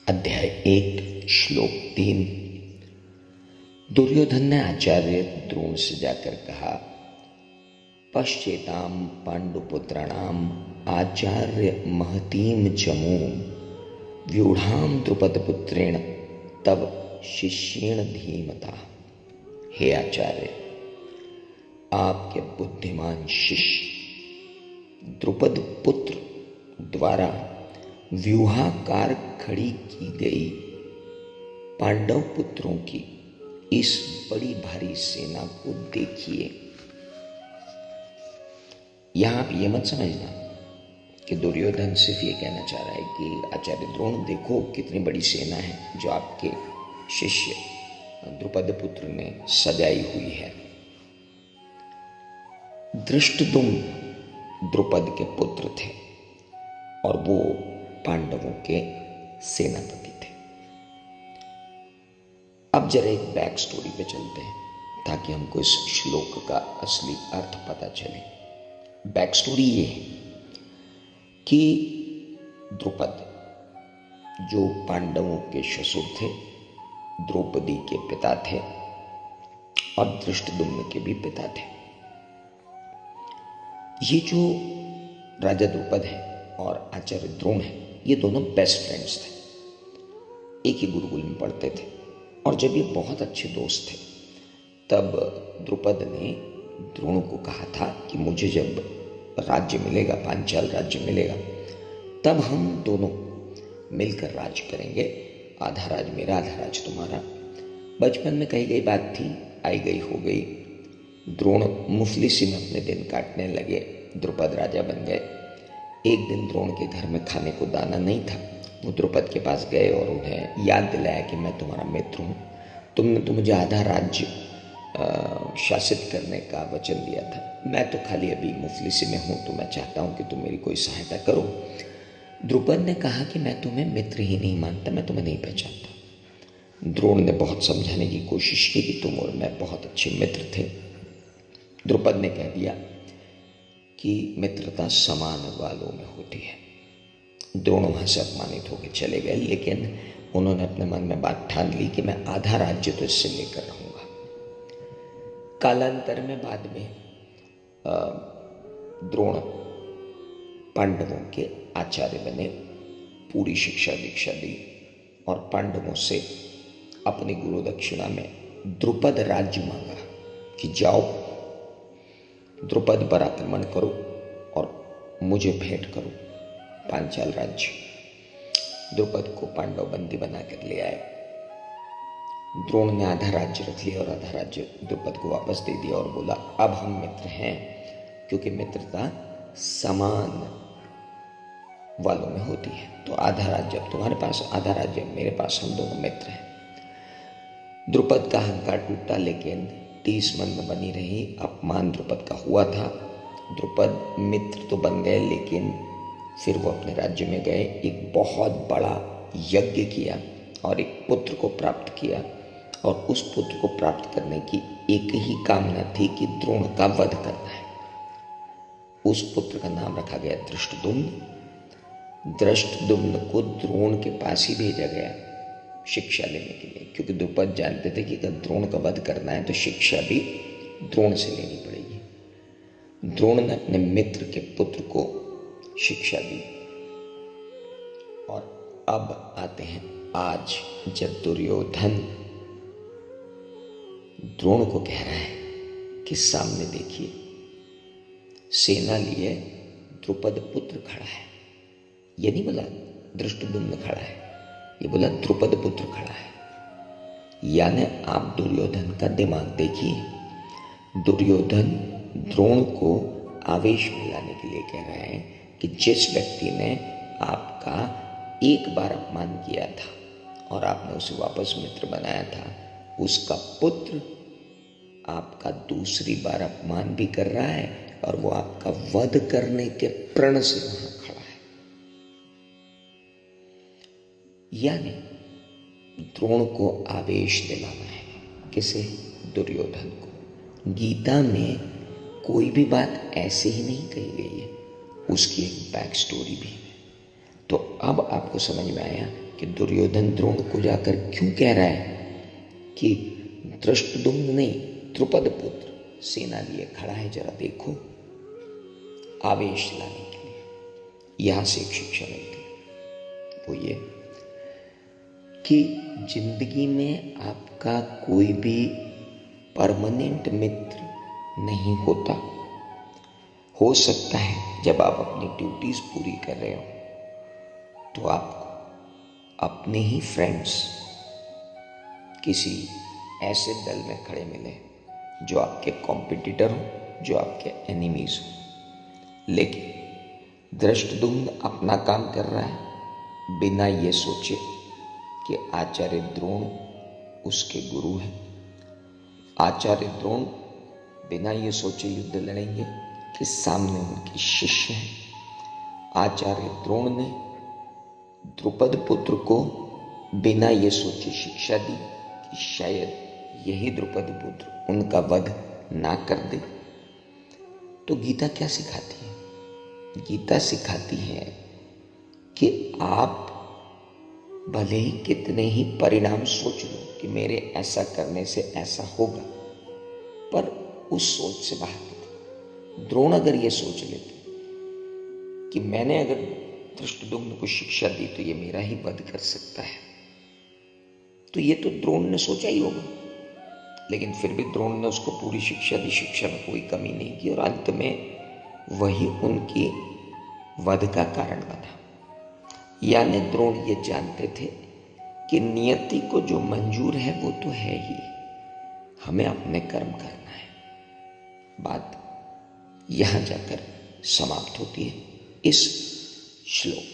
अध्याय 1 श्लोक 3। दुर्योधन ने आचार्य द्रोण से जाकर कहा, पश्चेताम पांडुपुत्राणाम आचार्य महतीम चमू व्यूढ़ाम द्रुपदपुत्रेण तब शिष्येण धीमता। हे आचार्य, आपके बुद्धिमान शिष्य द्रुपद पुत्र द्वारा व्यूहाकार खड़ी की गई पांडव पुत्रों की इस बड़ी भारी सेना को देखिए। यहां आप ये मत समझना कि दुर्योधन सिर्फ ये कहना चाह रहा है कि आचार्य द्रोण देखो कितनी बड़ी सेना है जो आपके शिष्य द्रुपद पुत्र ने सजाई हुई है। धृष्टद्युम्न द्रुपद के पुत्र थे और वो पांडवों के सेनापति थे। अब जरा एक बैक स्टोरी पे चलते हैं ताकि हमको इस श्लोक का असली अर्थ पता चले। बैक स्टोरी ये है कि द्रुपद जो पांडवों के ससुर थे, द्रौपदी के पिता थे और धृष्टद्युम्न के भी पिता थे। ये जो राजा द्रुपद है और आचार्य द्रोण है, ये दोनों बेस्ट फ्रेंड्स थे, एक ही गुरुकुल में पढ़ते थे और जब ये बहुत अच्छे दोस्त थे तब द्रुपद ने द्रोण को कहा था कि मुझे जब राज्य मिलेगा, पांचाल राज्य मिलेगा, तब हम दोनों मिलकर राज करेंगे। आधा राज मेरा, आधा राज तुम्हारा। बचपन में कही गई बात थी, आई गई हो गई। द्रोण मुफलिसी में अपने दिन काटने लगे, द्रुपद राजा बन गए। एक दिन द्रोण के घर में खाने को दाना नहीं था। वो द्रुपद के पास गए और उन्हें याद दिलाया कि मैं तुम्हारा मित्र हूँ, तुमने तो मुझे आधा राज्य शासित करने का वचन दिया था। मैं तो खाली अभी मुफलिसी में हूँ, तो मैं चाहता हूँ कि तुम मेरी कोई सहायता करो। द्रुपद ने कहा कि मैं तुम्हें मित्र ही नहीं मानता, मैं तुम्हें नहीं पहचानता। द्रोण ने बहुत समझाने की कोशिश की कि तुम और मैं बहुत अच्छे मित्र थे। द्रुपद ने कह दिया कि मित्रता समान वालों में होती है। द्रोण वहां से अपमानित होकर चले गए, लेकिन उन्होंने अपने मन में बात ठान ली कि मैं आधा राज्य तो इससे लेकर रहूंगा। कालांतर में बाद में द्रोण पांडवों के आचार्य बने, पूरी शिक्षा दीक्षा दी और पांडवों से अपनी गुरु दक्षिणा में द्रुपद राज्य मांगा कि जाओ द्रुपद पर आक्रमण करो और मुझे भेंट करो पांचाल राज्य। द्रुपद को पांडव बंदी बनाकर ले आए। द्रोण ने आधा राज्य रख लिया और आधा राज्य द्रुपद को वापस दे दिया और बोला, अब हम मित्र हैं, क्योंकि मित्रता समान वालों में होती है। तो आधा राज्य अब तुम्हारे पास, आधा राज्य मेरे पास, हम दोनों मित्र हैं। द्रुपद का अहंकार टूटा, लेकिन टीस मन में बनी रही। अपमान द्रुपद का हुआ था। द्रुपद मित्र तो बन गए, लेकिन फिर वो अपने राज्य में गए, एक बहुत बड़ा यज्ञ किया और एक पुत्र को प्राप्त किया। और उस पुत्र को प्राप्त करने की एक ही कामना थी कि द्रोण का वध करना है। उस पुत्र का नाम रखा गया धृष्टद्युम्न। धृष्टद्युम्न को द्रोण के पास ही भेजा गया शिक्षा लेने के लिए, क्योंकि द्रुपद जानते थे कि अगर द्रोण का वध करना है तो शिक्षा भी द्रोण से लेनी पड़ेगी। द्रोण ने अपने मित्र के पुत्र को शिक्षा दी। और अब आते हैं आज, जब दुर्योधन द्रोण को कह रहा है कि सामने देखिए, सेना लिए द्रुपद पुत्र खड़ा है। ये नहीं बोला धृष्टद्युम्न खड़ा है, ये बोला द्रुपद पुत्र खड़ा है। यानी आप दुर्योधन का दिमाग देखिए। दुर्योधन द्रोण को आवेश में लाने के लिए कह रहे हैं कि जिस व्यक्ति ने आपका एक बार अपमान किया था और आपने उसे वापस मित्र बनाया था, उसका पुत्र आपका दूसरी बार अपमान भी कर रहा है और वो आपका वध करने के प्रण से वहां खड़ा है। यानी द्रोण को आवेश दिलाना है। किसे? दुर्योधन को। गीता में कोई भी बात ऐसे ही नहीं कही गई है, उसकी एक बैक स्टोरी भी है। तो अब आपको समझ में आया कि दुर्योधन द्रोण को जाकर क्यों कह रहा है कि धृष्टद्युम्न नहीं, द्रुपद पुत्र सेना लिए खड़ा है, जरा देखो, आवेश लाने के लिए। यहां से एक शिक्षा मिलती है, वो ये कि जिंदगी में आपका कोई भी परमानेंट मित्र नहीं होता। हो सकता है जब आप अपनी ड्यूटीज पूरी कर रहे हो तो आपको अपने ही फ्रेंड्स किसी ऐसे दल में खड़े मिले जो आपके कॉम्पिटिटर हो, जो आपके एनिमीज हो, लेकिन धृष्टद्युम्न अपना काम कर रहा है बिना ये सोचे कि आचार्य द्रोण उसके गुरु हैं। आचार्य द्रोण बिना ये सोचे युद्ध लड़ेंगे कि सामने उनके शिष्य हैं। आचार्य द्रोण ने द्रुपद पुत्र को बिना ये सोचे शिक्षा दी कि शायद यही द्रुपद पुत्र उनका वध ना कर दे। तो गीता क्या सिखाती है? गीता सिखाती है कि आप भले ही कितने ही परिणाम सोच लो कि मेरे ऐसा करने से ऐसा होगा, पर उस सोच से बाहर निकलो। द्रोण अगर ये सोच लेते कि मैंने अगर धृष्टद्युम्न को शिक्षा दी तो ये मेरा ही वध कर सकता है, तो ये तो द्रोण ने सोचा ही होगा, लेकिन फिर भी द्रोण ने उसको पूरी शिक्षा दी, शिक्षा में कोई कमी नहीं की, और अंत में वही उनकी वध का कारण बना। यानी द्रोण ये जानते थे कि नियति को जो मंजूर है वो तो है ही, हमें अपने कर्म करना है। बात यहां जाकर समाप्त होती है इस श्लोक।